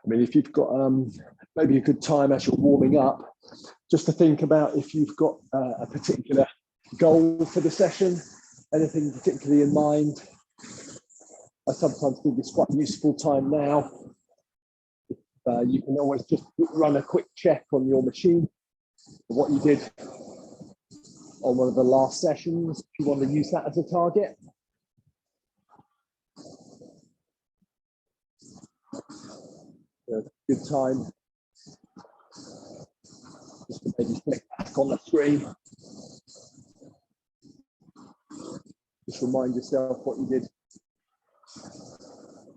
mean, if you've got maybe a good time as you're warming up, just to think about if you've got a particular goal for the session, anything particularly in mind. I sometimes think it's quite a useful time now. You can always just run a quick check on your machine of what you did on one of the last sessions, if you want to use that as a target. A good time just to maybe click back on the screen. Just remind yourself what you did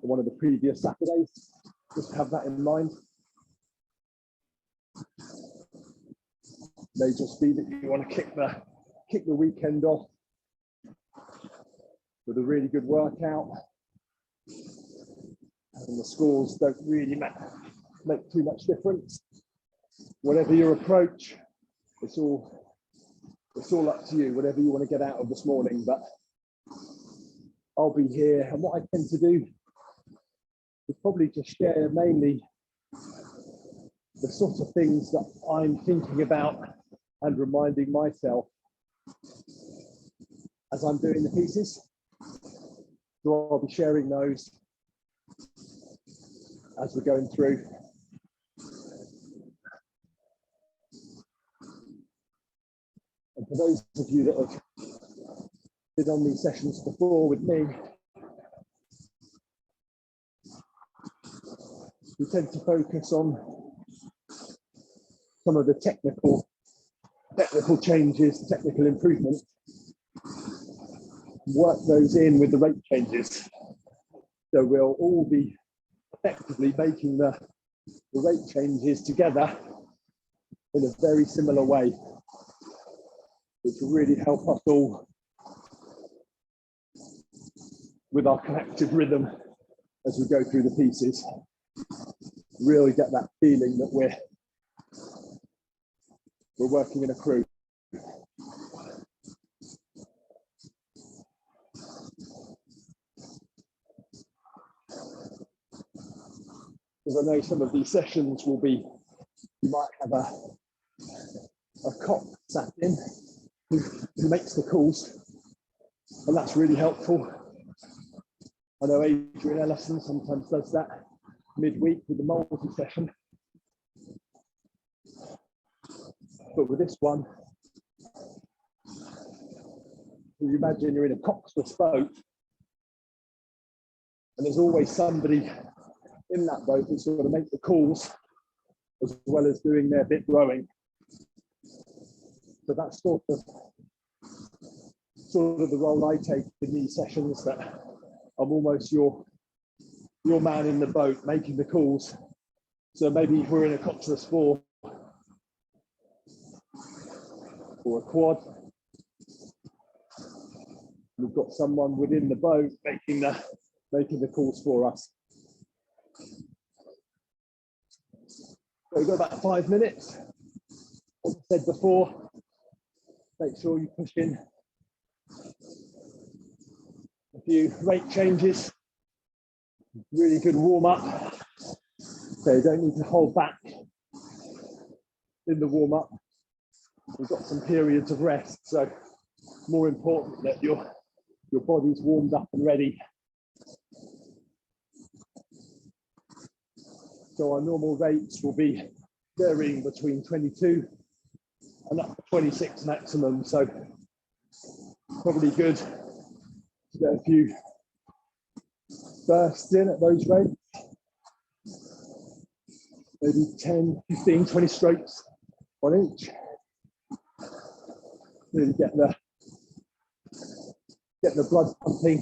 on one of the previous Saturdays. Just have that in mind. May just be that you want to kick the weekend off with a really good workout. And the scores don't really make too much difference. Whatever your approach, it's all up to you, whatever you want to get out of this morning. But I'll be here, and what I tend to do is probably just share mainly the sort of things that I'm thinking about and reminding myself as I'm doing the pieces. So I'll be sharing those as we're going through. And for those of you that have been on these sessions before with me, we tend to focus on some of the technical changes, technical improvements, work those in with the rate changes. So we'll all be effectively making the rate changes together in a very similar way, which will really help us all with our collective rhythm as we go through the pieces. Really get that feeling that we're working in a crew. Because I know some of these sessions will be, you might have a cop sat in who makes the calls, and that's really helpful. I know Adrian Ellison sometimes does that midweek with the multi-session. But with this one, you imagine you're in a coxless boat, and there's always somebody in that boat that's got to make the calls as well as doing their bit rowing. So that's sort of the role I take in these sessions, that I'm almost your man in the boat making the calls. So maybe we're in a coxless 4 or a quad. We've got someone within the boat making the calls for us. So we've got about 5 minutes. As I said before, make sure you push in a few rate changes. Really good warm up. So you don't need to hold back in the warm up. We've got some periods of rest, so more important that your body's warmed up and ready. So our normal rates will be varying between 22 and up to 26 maximum. So probably good to get a few bursts in at those rates. Maybe 10, 15, 20 strokes on each. Really get the blood pumping,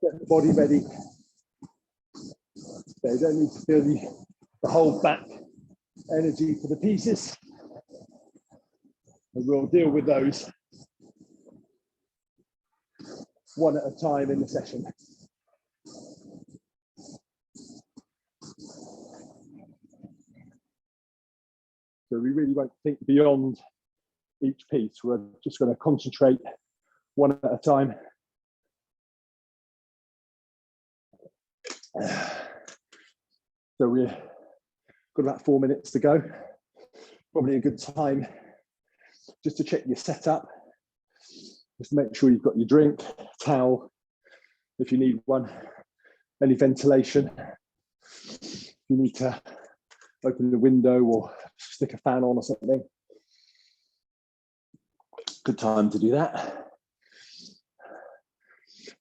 get the body ready. So you don't need to feel the hold back energy for the pieces. And we'll deal with those one at a time in the session. So we really won't think beyond each piece. We're just going to concentrate one at a time. So we've got about 4 minutes to go. Probably a good time just to check your setup. Just make sure you've got your drink, towel, if you need one, any ventilation. If you need to open the window or stick a fan on or something, good time to do that.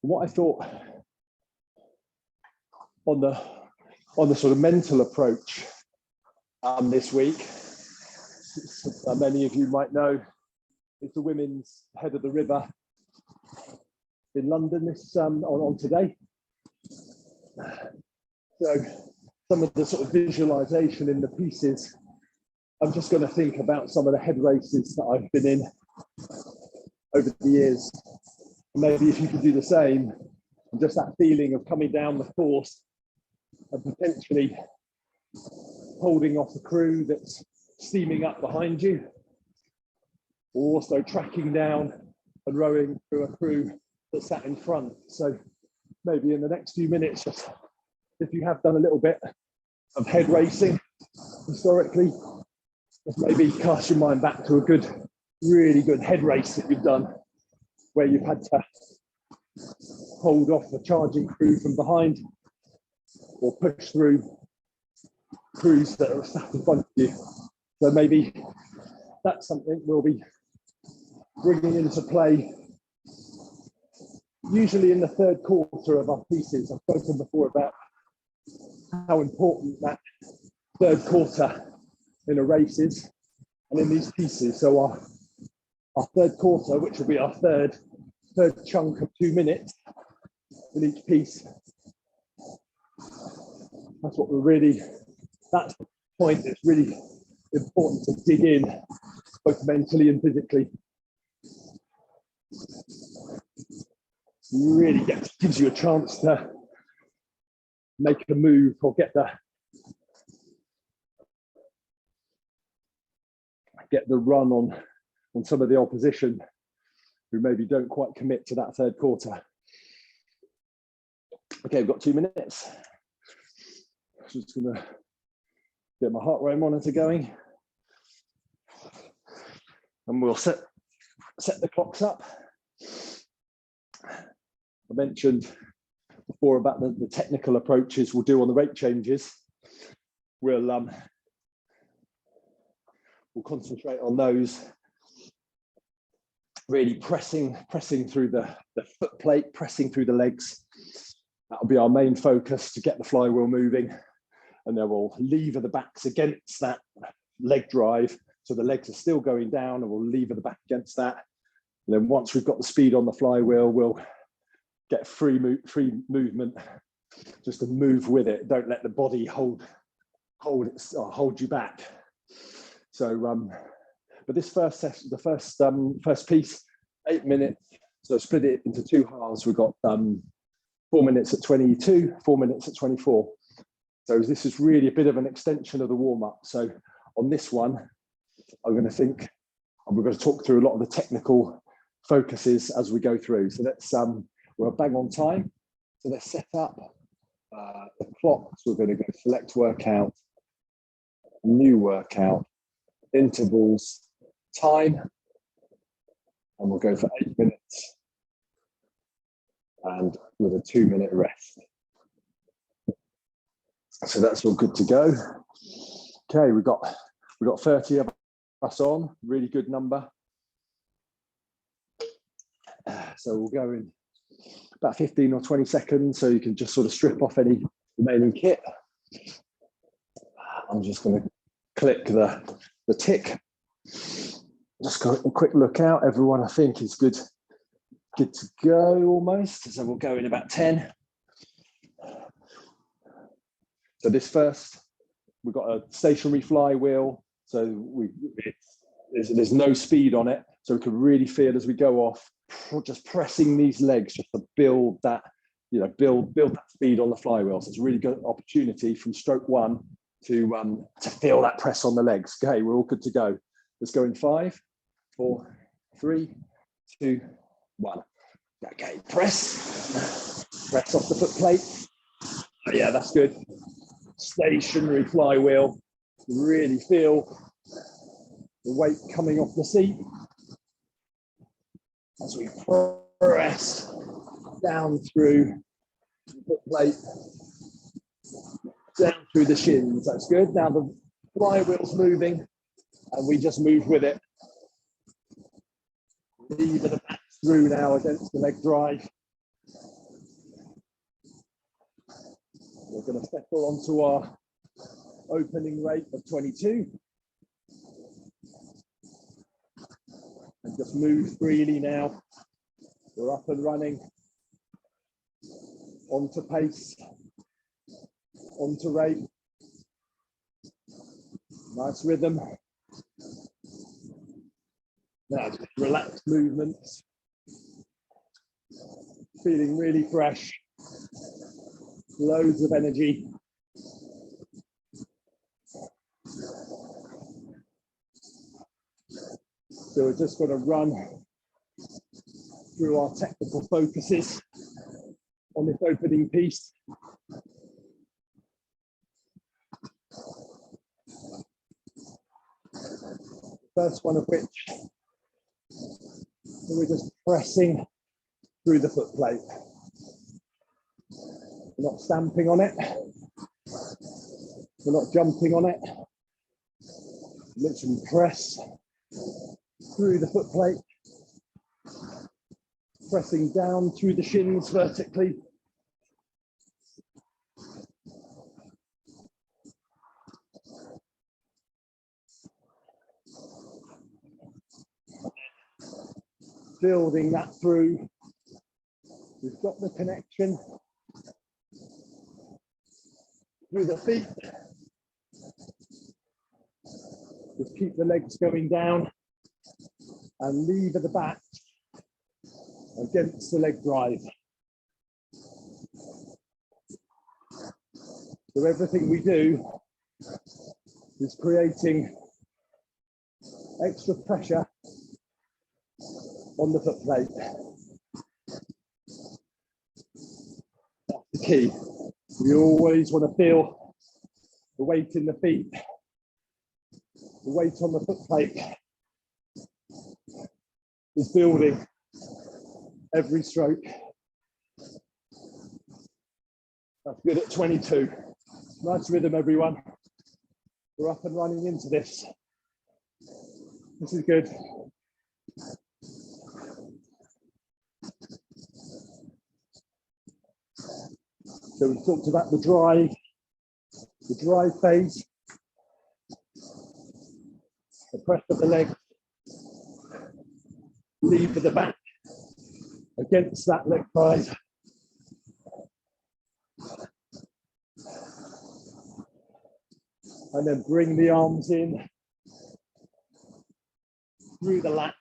What I thought on the sort of mental approach this week, many of you might know, it's the women's head of the river in London this on today. So some of the sort of visualization in the pieces, I'm just going to think about some of the head races that I've been in over the years. Maybe if you could do the same, and just that feeling of coming down the course and potentially holding off the crew that's steaming up behind you, or also tracking down and rowing through a crew that sat in front. So maybe in the next few minutes, just if you have done a little bit of head racing historically, just maybe cast your mind back to a good, really good head race that you've done, where you've had to hold off the charging crew from behind or push through crews that are sat in front of you. So maybe that's something we'll be bringing into play, usually in the third quarter of our pieces. I've spoken before about how important that third quarter in a race is, and in these pieces. So our third quarter, which will be our third chunk of 2 minutes in each piece. That's what that's the point that's really important to dig in, both mentally and physically. Really gives you a chance to make a move or get the run on some of the opposition who maybe don't quite commit to that third quarter. Okay, we've got 2 minutes. Just gonna get my heart rate monitor going, and we'll set the clocks up. I mentioned before about the technical approaches we'll do on the rate changes. We'll concentrate on those, really pressing through the foot plate, pressing through the legs. That'll be our main focus to get the flywheel moving, and then we'll lever the backs against that leg drive, so the legs are still going down, and we'll lever the back against that. And then once we've got the speed on the flywheel, we'll get free movement, just to move with it. Don't let the body hold it or hold you back. So, but this first session, the first piece, 8 minutes. So split it into 2 halves. We've got 4 minutes at 22, 4 minutes at 24. So this is really a bit of an extension of the warm-up. So on this one, I'm going to think, and we're going to talk through a lot of the technical focuses as we go through. So let's we're bang on time. So let's set up the clock. So we're going to go select workout, new workout, intervals, time, and we'll go for 8 minutes and with a 2 minute rest. So that's all good to go. Okay, we've got 30 of us on, really good number. So we'll go in about 15 or 20 seconds, so you can just sort of strip off any remaining kit. I'm just going to click the tick. Just got a quick look out. Everyone, I think, is good to go almost. So we'll go in about 10. So this first, we've got a stationary flywheel. So there's no speed on it. So we can really feel as we go off, just pressing these legs just to build that, build that speed on the flywheel. So it's a really good opportunity from stroke 1 to feel that press on the legs. Okay, we're all good to go. Let's go in 5, 4, 3, 2, 1. Okay, press off the foot plate. Oh, yeah, that's good. stationary flywheel. You really feel the weight coming off the seat as we press down through the foot plate, down through the shins. That's good. Now the flywheel's moving and we just move with it. Lever the back through now against the leg drive. We're going to settle onto our opening rate of 22. And just move freely now. We're up and running. Onto pace. Onto rate. Nice rhythm. Now just relaxed movements. Feeling really fresh. Loads of energy. So we're just going to run through our technical focuses on this opening piece. First one of which, we're just pressing through the foot plate. We're not stamping on it. We're not jumping on it. Literally press through the foot plate. Pressing down through the shins vertically. Building that through. We've got the connection through the feet. Just keep the legs going down and lever the back against the leg drive. So everything we do is creating extra pressure on the foot plate. That's the key. We always want to feel the weight in the feet, the weight on the foot plate is building every stroke. That's good at 22. Nice rhythm, everyone. We're up and running into this. This is good. So we talked about the drive phase, the press of the leg, lever the back against that leg drive. And then bring the arms in through the lats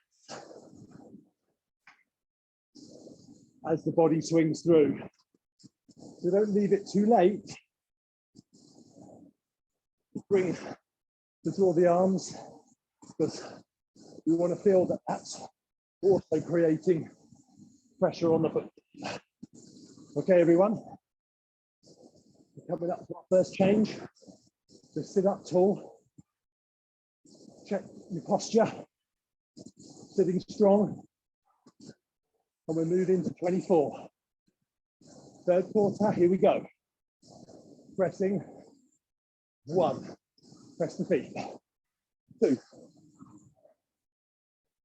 as the body swings through. So don't leave it too late. Bring to draw the arms because we want to feel that that's also creating pressure on the foot. Okay, everyone. We're coming up to our first change. Just sit up tall. Check your posture. Sitting strong. And we move into 24. Third quarter, here we go. Pressing. 1. Press the feet. 2.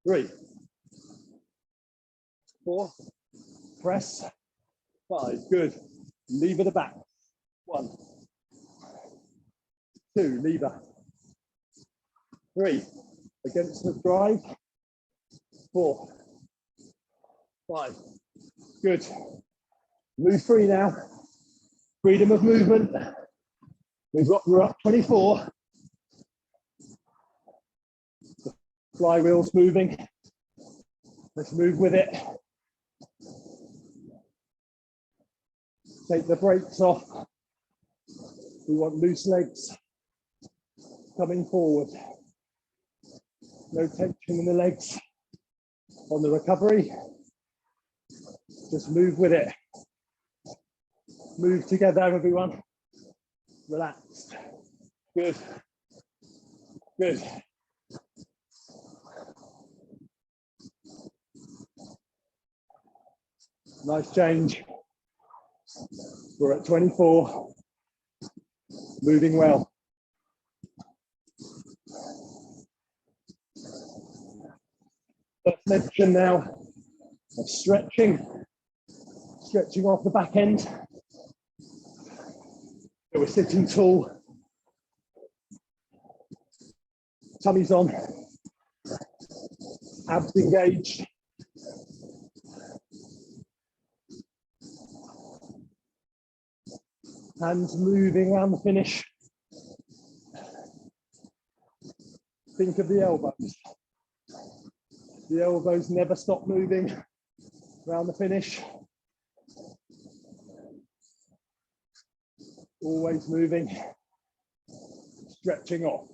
3. 4. Press. 5. Good. Lever the back. 1. 2. Lever. 3. Against the drive. 4. 5. Good. Move free now. Freedom of movement. We're up 24. The flywheel's moving. Let's move with it. Take the brakes off. We want loose legs coming forward. No tension in the legs on the recovery. Just move with it. Move together, everyone. relaxed. Good. Good. Nice change. We're at 24. Moving well. First mention now of stretching off the back end. So we're sitting tall, tummy's on, abs engaged. Hands moving around the finish. Think of the elbows. The elbows never stop moving around the finish. Always moving. Stretching off.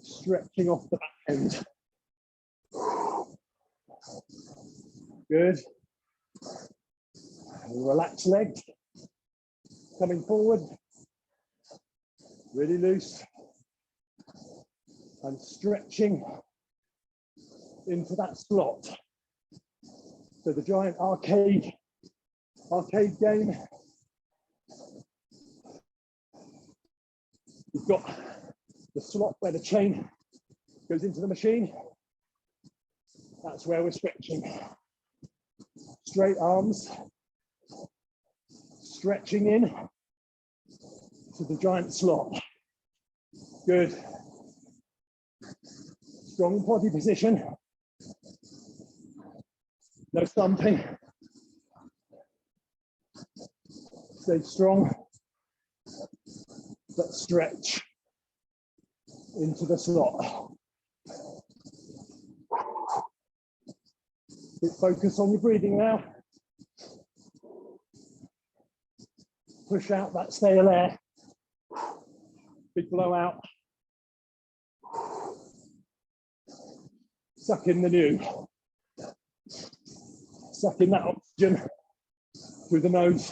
Stretching off the back end. Good. Relax legs. Coming forward. Really loose. And stretching into that slot. So the giant arcade game. You've got the slot where the chain goes into the machine. That's where we're stretching. Straight arms. Stretching in to the giant slot. Good. Strong body position. No thumping. Stay strong, but stretch into the slot. Keep focus on your breathing now. Push out that stale air. Big blowout. Suck in the new. Suck in that oxygen through the nose.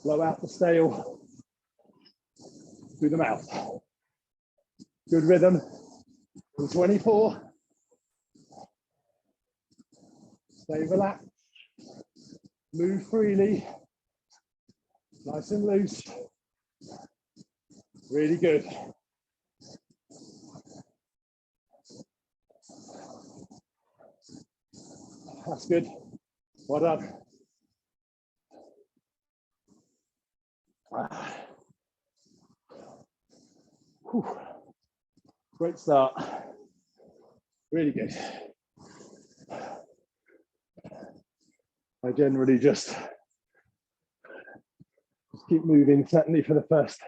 Blow out the stale through the mouth. Good rhythm. 24. Stay relaxed. Move freely. Nice and loose. Really good. That's good. Well done. Whew. Great start. Really good. I generally just keep moving, certainly for the first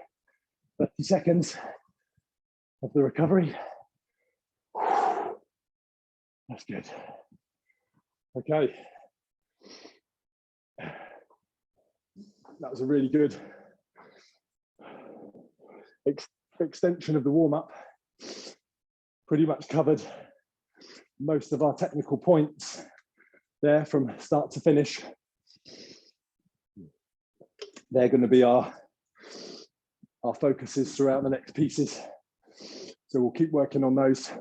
30 seconds of the recovery. That's good. Okay. That was a really good extension of the warm-up. Pretty much covered most of our technical points there from start to finish. They're going to be our focuses throughout the next pieces. So we'll keep working on those.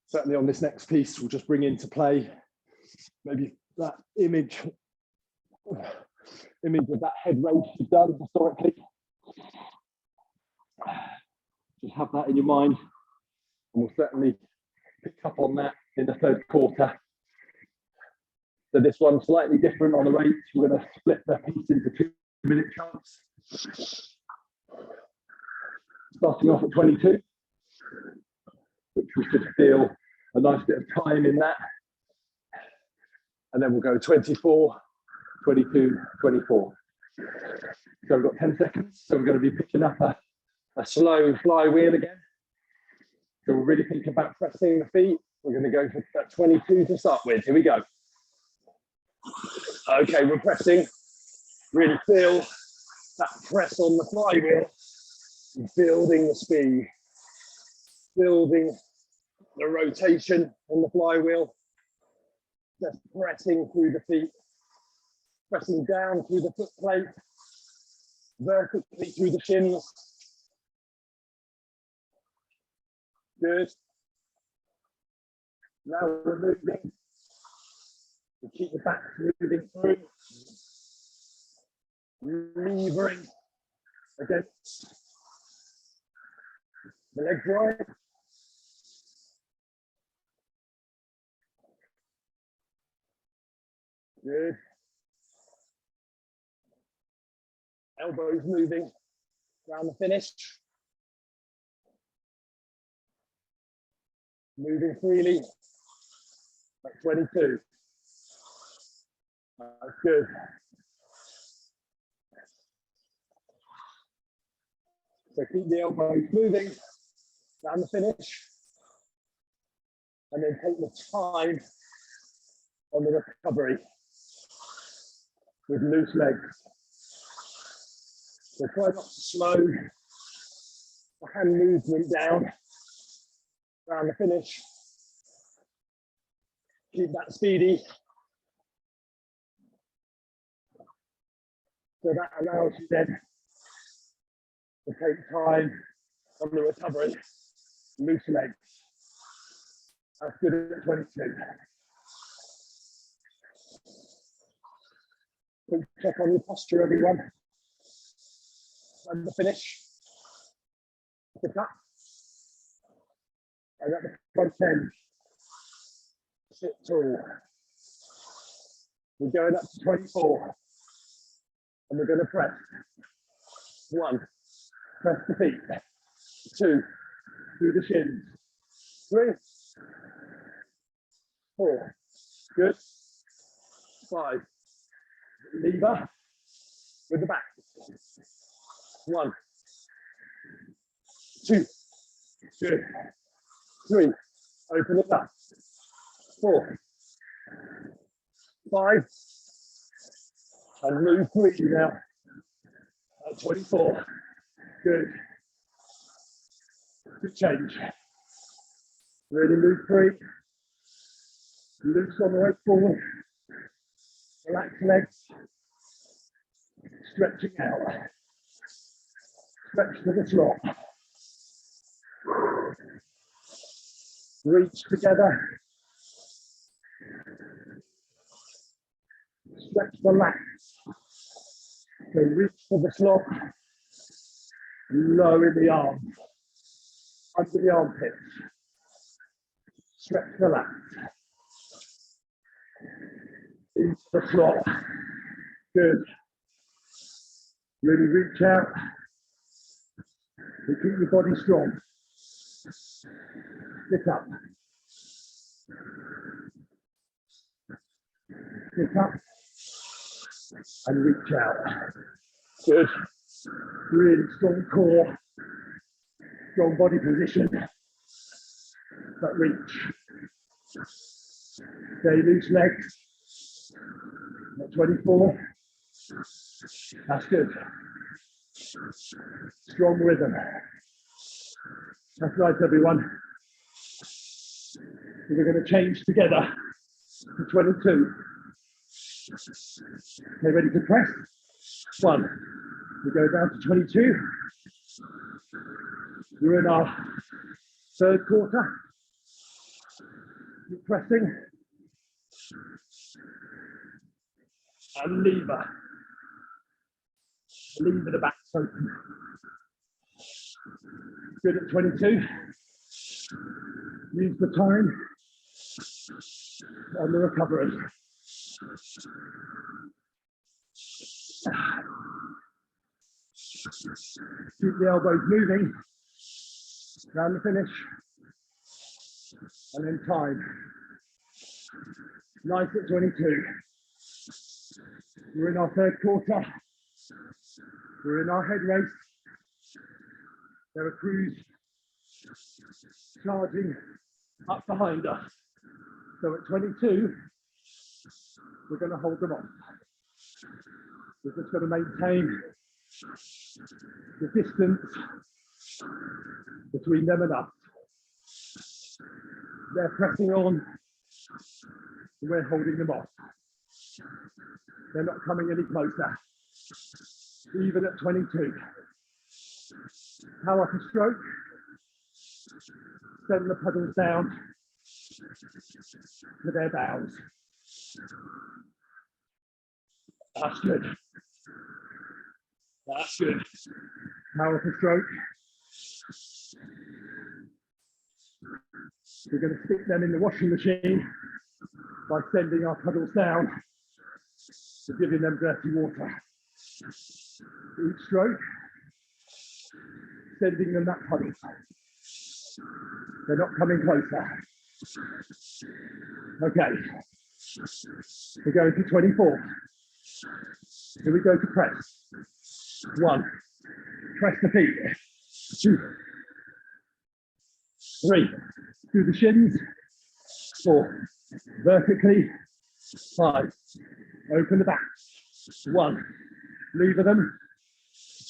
Certainly on this next piece, we'll just bring into play maybe that image of that head raise you've done historically. Just have that in your mind, and we'll certainly pick up on that in the third quarter. So this one's slightly different on the rates. We're going to split the piece into 2-minute chunks. Starting off at 22, which we should feel a nice bit of time in that. And then we'll go 24, 22, 24. So we've got 10 seconds. So we're going to be picking up a slow flywheel again. So we're really thinking about pressing the feet. We're going to go for 22 to start with. Here we go. Okay, we're pressing. Really feel that press on the flywheel, building the speed, building the rotation on the flywheel, just pressing through the feet, pressing down through the foot plate, vertically through the shins. Good. Now we're moving. We keep the back moving through. Levering against the leg drive. Good. Elbows moving around the finish. Moving freely. At 22. That's good. So keep the elbows moving around the finish. And then take the time on the recovery with loose legs. So try not to slow the hand movement down around the finish. Keep that speedy. So that allows you then to take time on the recovery. Loose legs. That's good at 22. Quick check on your posture, everyone. And the finish. Pick up. And at the front end. Sit tall. We're going up to 24. And we're going to press. 1. Press the feet. 2. Through the shins. 3. 4. Good. 5. Lever with the back. 1. 2. Good. 3. Open it up. 4. 5. And move quickly now. At 24. Good. Good change. Really move free. Loose on the way forward. Relax legs. Stretching out. Stretch to the slot. Reach together. Stretch the lats. So reach to the slot. Low in the arms. Under the armpits. Stretch the lats. Into the slot. Good. Really reach out. And keep your body strong. Sit up. Sit up. And reach out. Good. Really strong core. Strong body position. But reach. Stay loose legs. At 24. That's good. Strong rhythm. That's right, everyone. We're going to change together to 22. Okay, ready to press? 1. We go down to 22. We're in our third quarter. Keep pressing. And lever. Lever the back open. Good at 22. Use the time on the recovery. Keep the elbows moving around the finish. And then time. Nice at 22. We're in our third quarter. We're in our head race. There are crews charging up behind us. So at 22, we're going to hold them off. We're just going to maintain The distance between them and us. They're pressing on, and we're holding them off. They're not coming any closer, even at 22. Power for stroke. Send the pedals down to their bows. That's good. That's good. Power for stroke. We're going to stick them in the washing machine by sending our puddles down and giving them dirty water. Each stroke, sending them that puddle. They're not coming closer. Okay, we're going to 24. Here we go to press. 1, press the feet. 2, 3, through the shins. 4, vertically. 5, open the back. 1, lever them.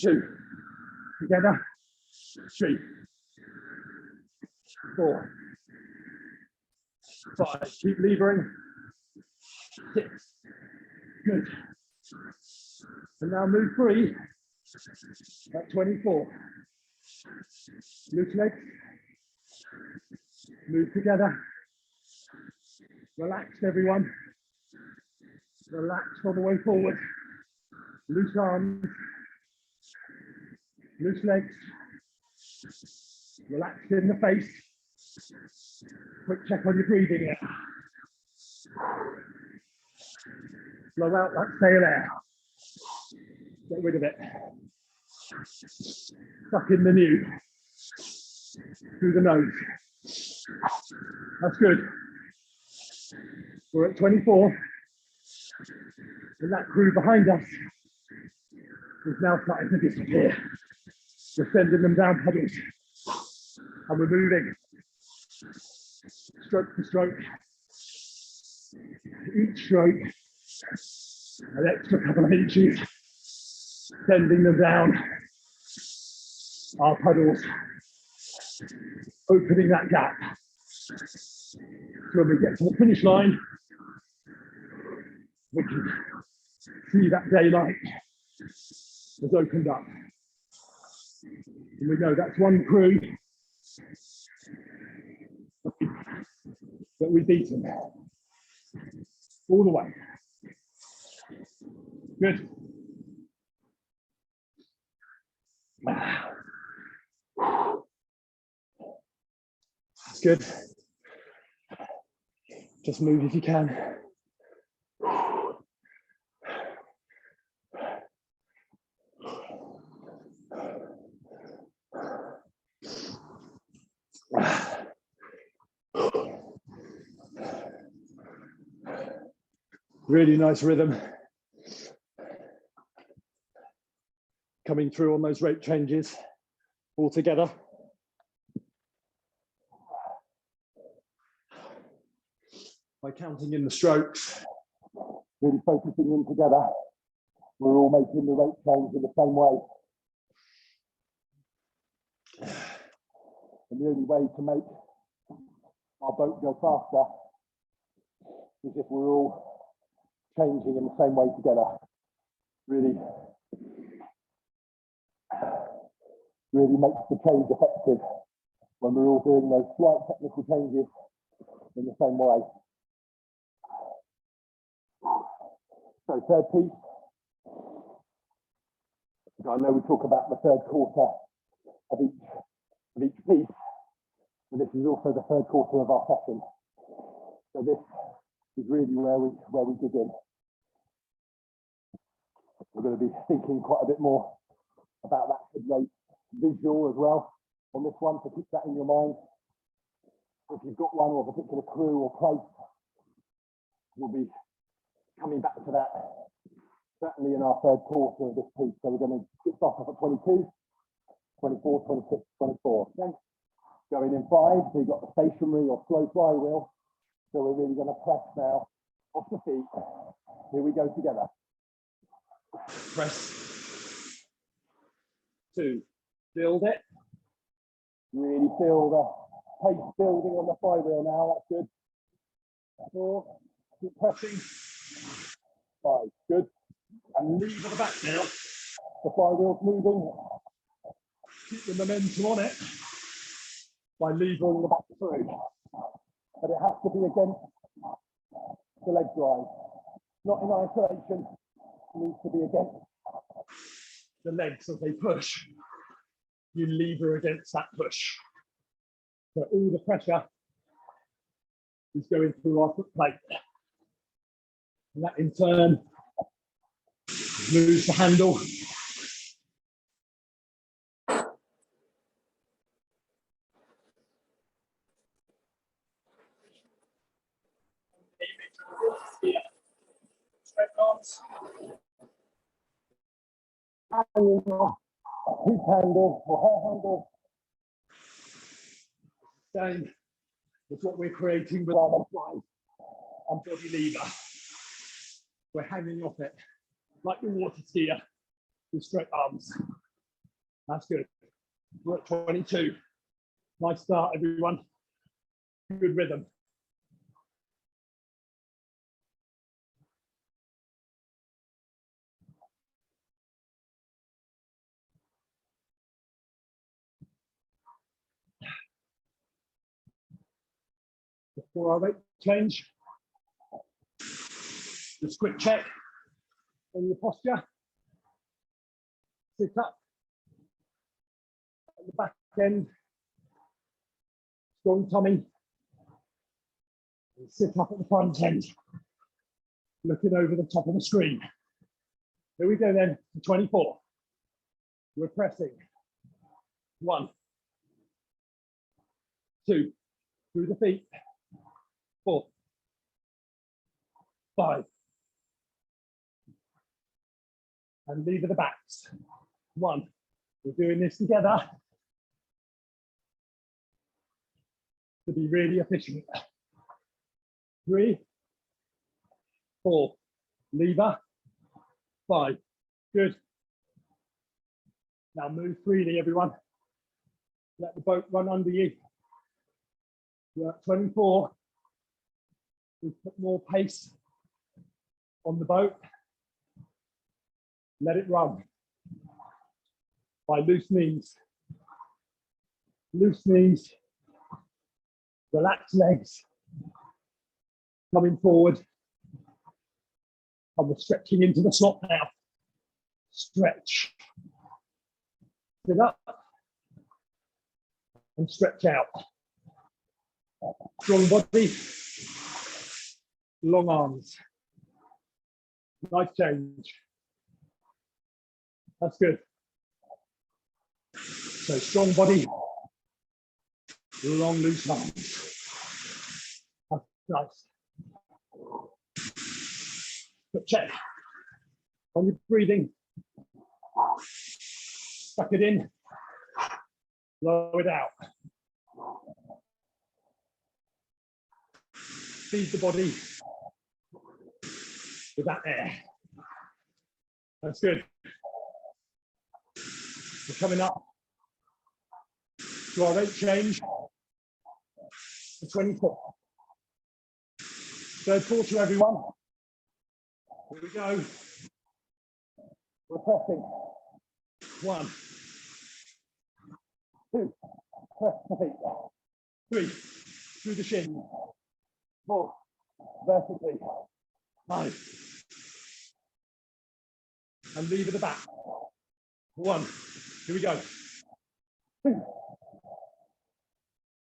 2, together. 3, 4, 5, keep levering. 6, good. And now move free at 24. Loose legs, move together. Relaxed, everyone. Relaxed on the way forward. Loose arms, loose legs. Relaxed in the face. Quick check on your breathing here. Blow out that stale air. Get rid of it. Suck in the new. Through the nose. That's good. We're at 24. And that crew behind us is now starting to disappear. We're sending them down pedals. And we're moving. Stroke for stroke. Each stroke, an extra couple of inches, sending them down. Our puddles, opening that gap. So when we get to the finish line, we can see that daylight has opened up. And we know that's one crew that we've beaten all the way. Good. That's good. Just move if you can. Really nice rhythm. Coming through on those rate changes all together. By counting in the strokes, really focusing in together, we're all making the rate change in the same way. And the only way to make our boat go faster is if we're all changing in the same way together. Really makes the change effective when we're all doing those slight technical changes in the same way. So third piece. So I know we talk about the third quarter of each piece, but this is also the third quarter of our session. So this is really where we dig in. We're going to be thinking quite a bit more about that head rate visual as well on this one, so keep that in your mind. If you've got one or a particular crew or place, we'll be coming back to that certainly in our third quarter of this piece. So we're going to start off at 22, 24, 26, 24. Okay? Going in 5, so you've got the stationary or slow flywheel. So we're really going to press now off the feet. Here we go together. Press. 2, build it. Really feel the pace building on the flywheel now, that's good. 4, keep pressing. 5, good. And lever the back now. The flywheel's moving. Keep the momentum on it by levering the back through. But it has to be against the leg drive. Not in isolation, it needs to be against the legs as they push. You lever against that push. So all the pressure is going through our foot plate. And that in turn moves the handle. Straight arms. Hip handle or her handle. Same with what we're creating with our fly and body lever. We're hanging off it like the water skier with straight arms. That's good. We're at 22. Nice start, everyone. Good rhythm. Before our weight change, just quick check on your posture. Sit up at the back end, strong tummy, and sit up at the front end, looking over the top of the screen. Here we go then, to 24. We're pressing. 1, 2, through the feet. 4, 5, and lever the backs. 1, we're doing this together to be really efficient. 3, 4, lever. 5, good. Now move freely, everyone. Let the boat run under you. We're at 24. We put more pace on the boat. Let it run by loose knees. Loose knees, relaxed legs, coming forward. And we're stretching into the slot now. Stretch. Sit up and stretch out. Strong body, long arms. Nice change. That's good. So strong body, long loose arms. That's nice. But check on your breathing. Suck it in, blow it out. Feed the body with that air. That's good. We're coming up to our rate change for 24. Third quarter, everyone. Here we go. We're pressing. 1, 2, press the feet. 3, through the shin. 4, vertically. 5, and lever the back. 1, here we go. 2,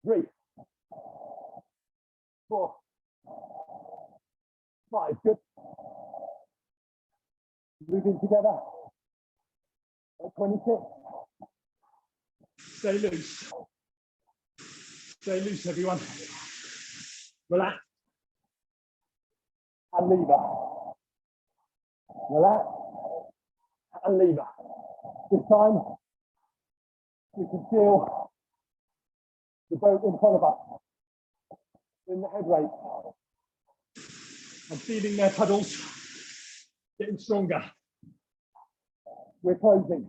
3, 4, 5, good. Moving together at 26. Stay loose. Stay loose, everyone. Relax. And lever. Relax. And lever. This time, we can feel the boat in front of us in the head rate. I'm feeling their puddles getting stronger. We're closing.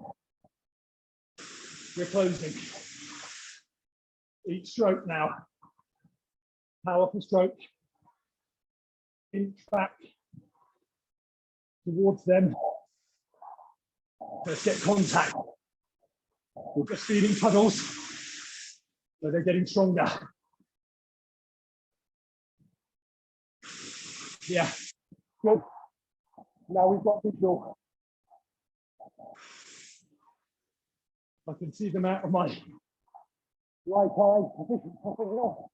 We're closing. Each stroke now. Powerful stroke. Inch back towards them. Let's get contact. We're just feeding puddles, but they're getting stronger. Yeah, good. Now we've got visual. I can see them out of my right eye, position, peripheral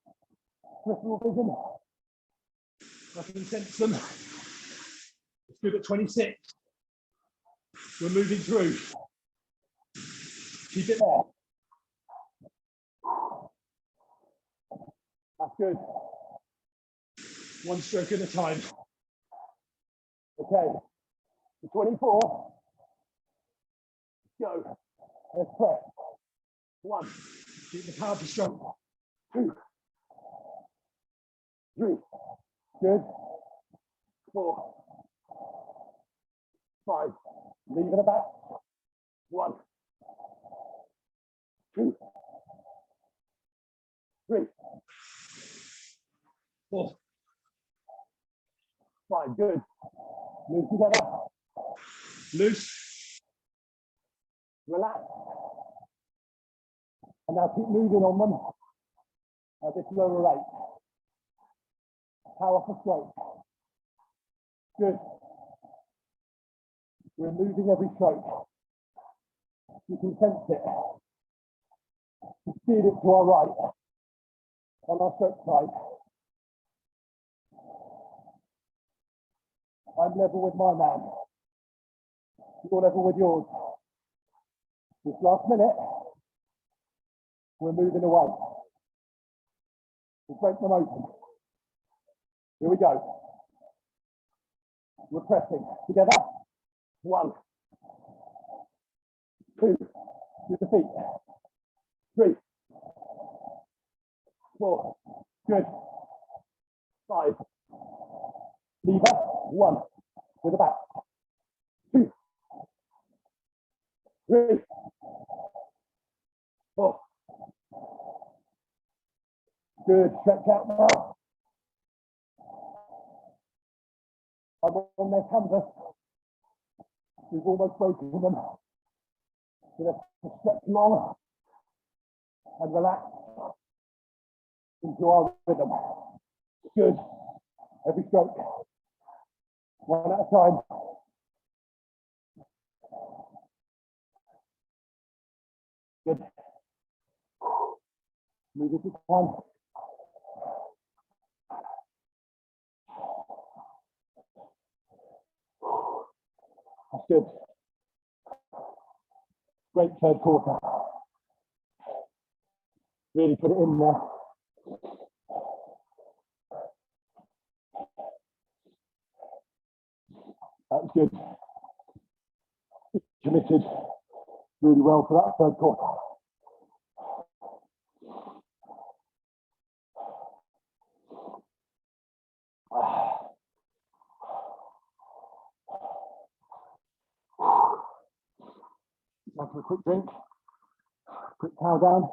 vision. I can sense them. It's good at 26. We're moving through. Keep it there. That's good. One stroke at a time. Okay, 24. Go. Let's press. 1. Keep the powerful stroke. 2. 3. Good. 4. 5. Leave it about. 1. 2. 3. 4. 5. Good. Move together. Loose. Relax. And now keep moving on them at this lower rate. Powerful stroke. Good. We're moving every stroke. You can sense it. You feed it to our right on our stroke side. I'm level with my man. You're level with yours. This last minute, we're moving away. We'll break them open. Here we go. We're pressing together. 1. 2. With the feet. 3. 4. Good. 5. Lever. 1. With the back. 2. 3. 4. Good. Stretch out now. I'm on their canvas. We've almost broken them. So let's stretch long and relax into our rhythm. Good. Every stroke. 1 at a time. Good. Move it to time. That's good. Great third quarter. Really put it in there. That's good. Committed really well for that third quarter. Time for a quick drink. Quick cow down.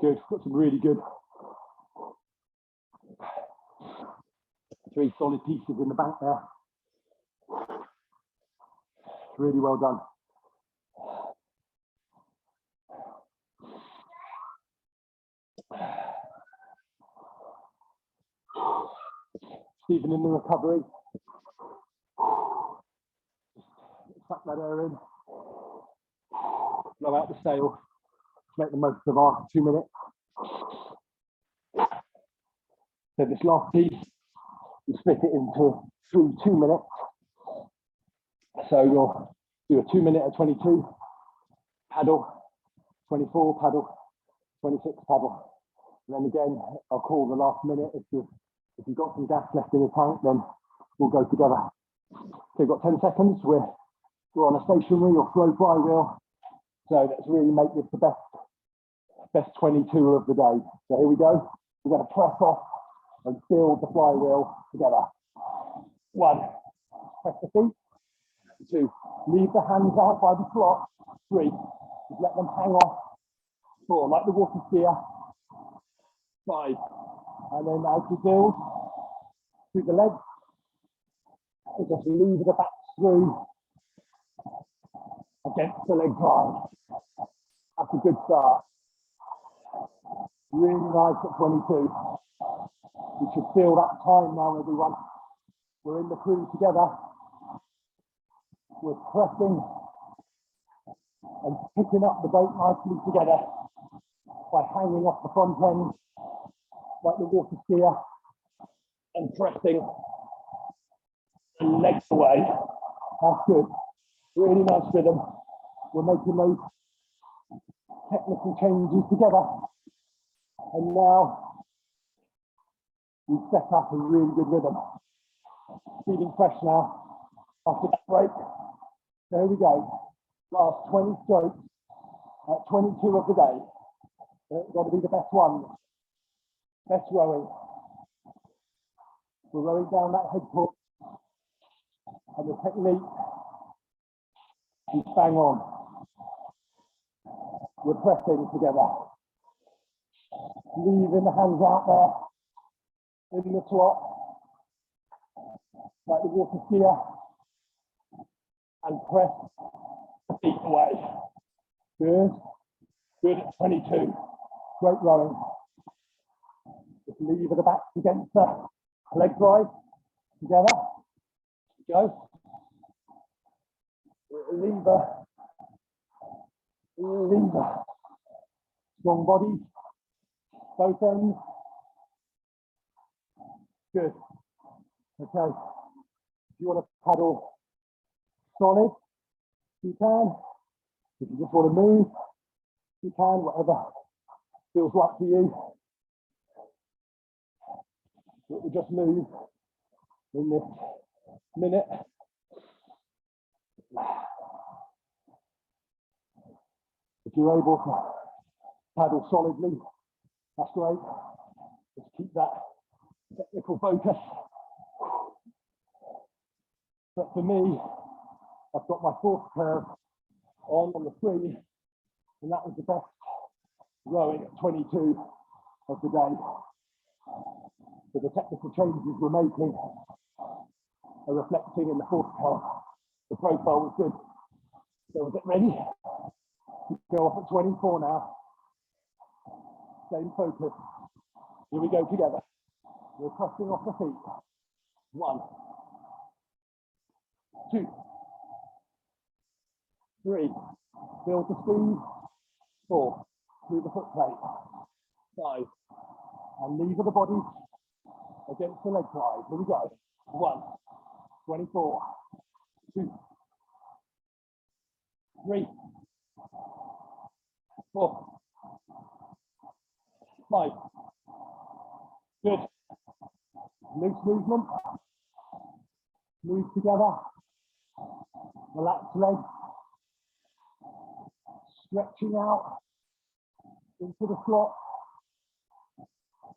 Good. Got some really good 3 solid pieces in the bank there. Really well done. Stephen in the recovery. Suck that air in. Blow out the sail. Make the most of our 2 minutes. So this last piece, we split it into 3 2-minutes. So we'll do a 2 minute at 22, paddle, 24, paddle, 26, paddle. And then again, I'll call the last minute. If you've got some gas left in the tank, then we'll go together. So we've got 10 seconds. We're on a stationary or slow flywheel. So let's really make this the best 22 of the day. So here we go. We're going to press off and build the flywheel together. 1, Press the feet. 2, leave the hands out by the slot. 3, just let them hang off. 4, like the water skier. 5, and then as you build through the legs, you just lever the back through against the leg drive. That's a good start. Really nice at 22. We should feel that time now, everyone. We're in the crew together. We're pressing and picking up the boat nicely together by hanging off the front end like the water skier and pressing and legs away. That's good. Really nice rhythm. We're making those technical changes together. And now we set up a really good rhythm. Feeling fresh now after that break. There we go. Last 20 strokes at 22 of the day. It's got to be the best one. Best rowing. We're rowing down that head pull. And the technique is bang on. We're pressing together. Leaving the hands out there in the slot, like the water skier, and press the feet away. Good. Good at 22. Great rowing. Just lever the back against the leg drive together. Go. Lever. Lever. Strong body. Both ends. Good. Okay. If you want to paddle solid, you can. If you just want to move, you can, whatever feels right for you. We'll just move in this minute. If you're able to paddle solidly, that's great. Just keep that technical focus. But for me, I've got my fourth curve on the screen, and that was the best rowing at 22 of the day. So the technical changes we're making are reflecting in the fourth curve. The profile was good. So is it ready? Go off at 24 now. Same focus. Here we go together. We're pressing off the feet. 1, 2, 3. Build the speed. 4. Through the foot plate. 5. And lever the body against the leg drive. Here we go. 1, 24. 2, 3, 4, 5. Good. Loose movement. Move together. Relax legs. Stretching out into the slot.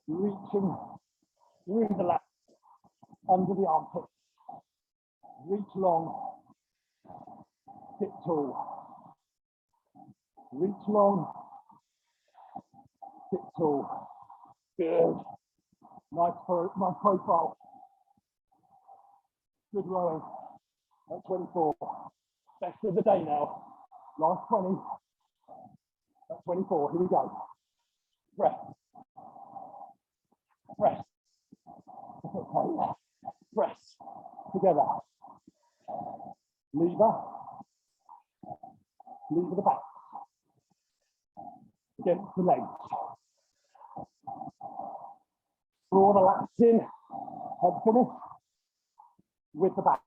Reaching through the lat under the armpit. Reach long. Sit tall. Reach long. Sit tall. Good. Nice profile. Good rowing at 24. Best of the day now. Last 20 at 24. Here we go. Press. Press. Okay. Press. Together. Lever. Lever the back. Against the legs. Draw the lats in. Head finish. With the back.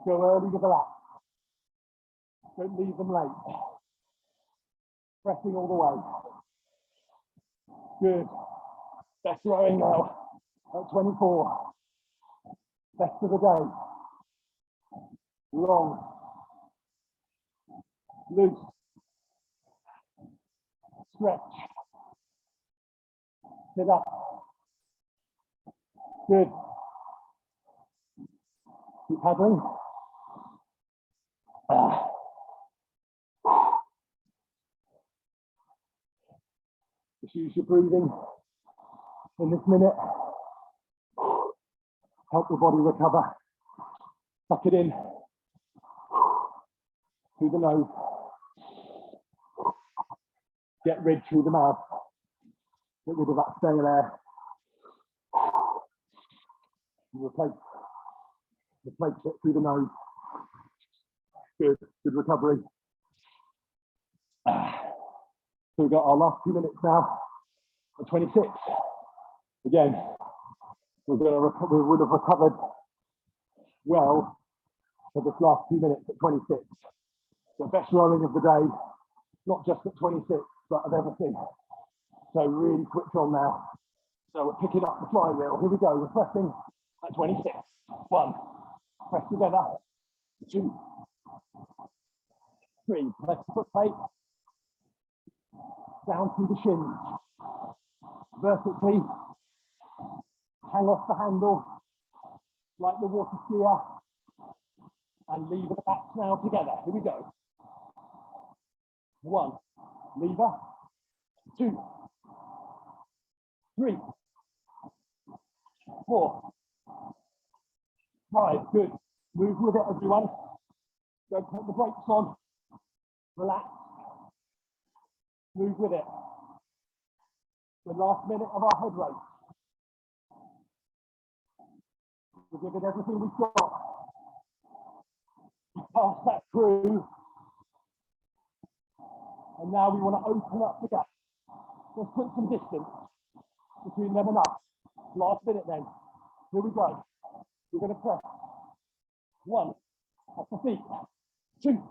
Go early with the lats. Don't leave them late. Pressing all the way. Good. Best rowing now at 24. Best of the day. Long. Loose. Stretch. Sit up. Good. paddling. Just use your breathing in this minute. Help the body recover. Suck it in through the nose. Get rid through the mouth. Get rid of that stale air. Replace it through the nose. Good recovery. So we've got our last 2 minutes now at 26. Again, we would have recovered well for this last 2 minutes at 26. The best rolling of the day, not just at 26, but of everything. So really switch on now. So we're picking up the flywheel. Here we go. We're pressing at 26. 1. Press together. 2. 3. Press the foot plate. Down through the shins. Vertically. Hang off the handle. Like the water skier. And lever the backs now together. Here we go. 1. Lever. 2. 3. 4. 5. Good. Move with it, everyone. Don't put the brakes on. Relax. Move with it. The last minute of our head race. We're giving everything we've got. We passed that through. And now we want to open up the gap. Let's put some distance between them and us. Last minute then. Here we go. We're going to press. 1. Off the feet. 2.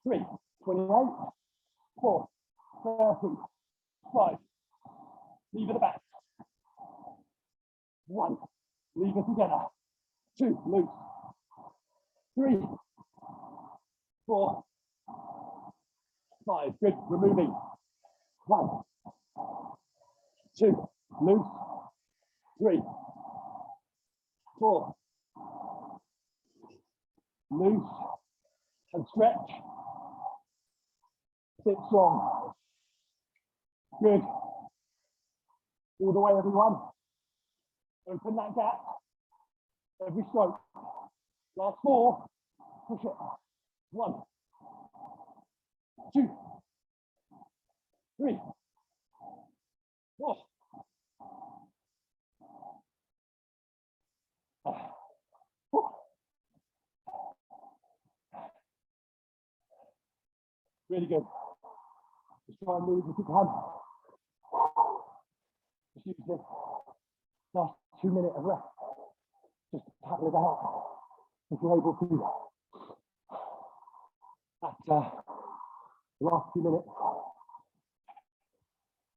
3. 28. 4. 30. 5. Lever the back. 1. Lever together. 2. Loose. 3. 4. 5. Good. We're moving. 1. 2. Loose. 3. 4. Loose. And stretch. Sit strong. Good. All the way, everyone. Open that gap. Every stroke. Last 4. Push it. 1. 2. 3. 4. Really good. Just try and move if you can. Just use this last 2 minutes of rest. Just paddle it out if you're able to. At the last 2 minutes,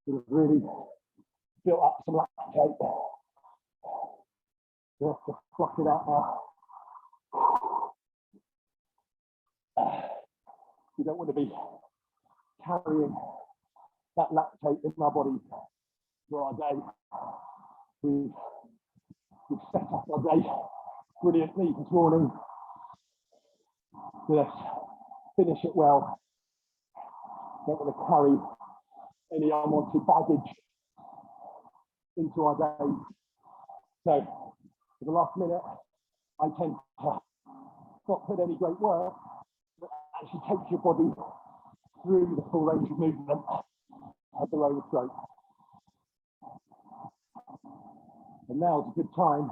would have really built up some lactate. Just to flush it out now. We don't want to be carrying that lactate in our bodies for our day. We've set up our day brilliantly this morning. So let's finish it well. Don't want to carry any unwanted baggage into our day. So for the last minute, I tend to not put any great work, but actually take your body through the full range of movement of the roller stroke. And now's a good time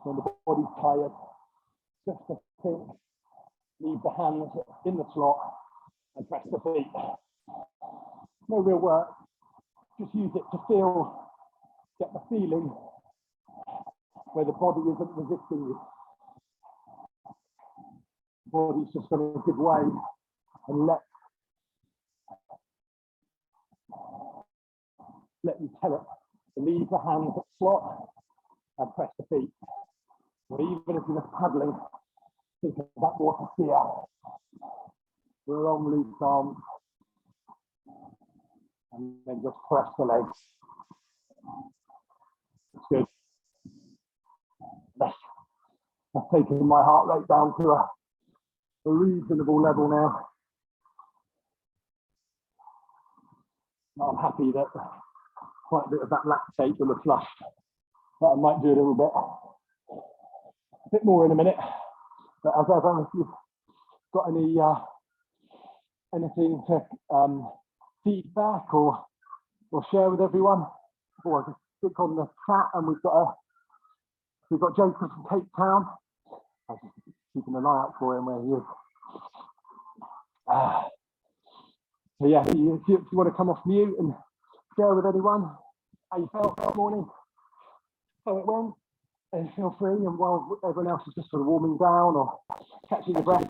when the body's tired, just to think, leave the hands in the slot and press the feet. No real work, just use it to feel, get the feeling where the body isn't resisting you. The body's just going to give way and let you tell it to leave the hands at slot and press the feet. Or even if you're just paddling, think of that water skier. Long loose arms. And then just press the legs. It's good. That's taking my heart rate down to a reasonable level now. I'm happy that quite a bit of that lactate will have flushed. But I might do a little bit more in a minute. But as ever, if you've got any anything to feedback or share with everyone, or just stick on the chat. And we've got Jacob from Cape Town. I was just keeping an eye out for him where he is. So yeah, if you want to come off mute and share with anyone how you felt this morning, how it went, and feel free. And while everyone else is just sort of warming down or catching your breath,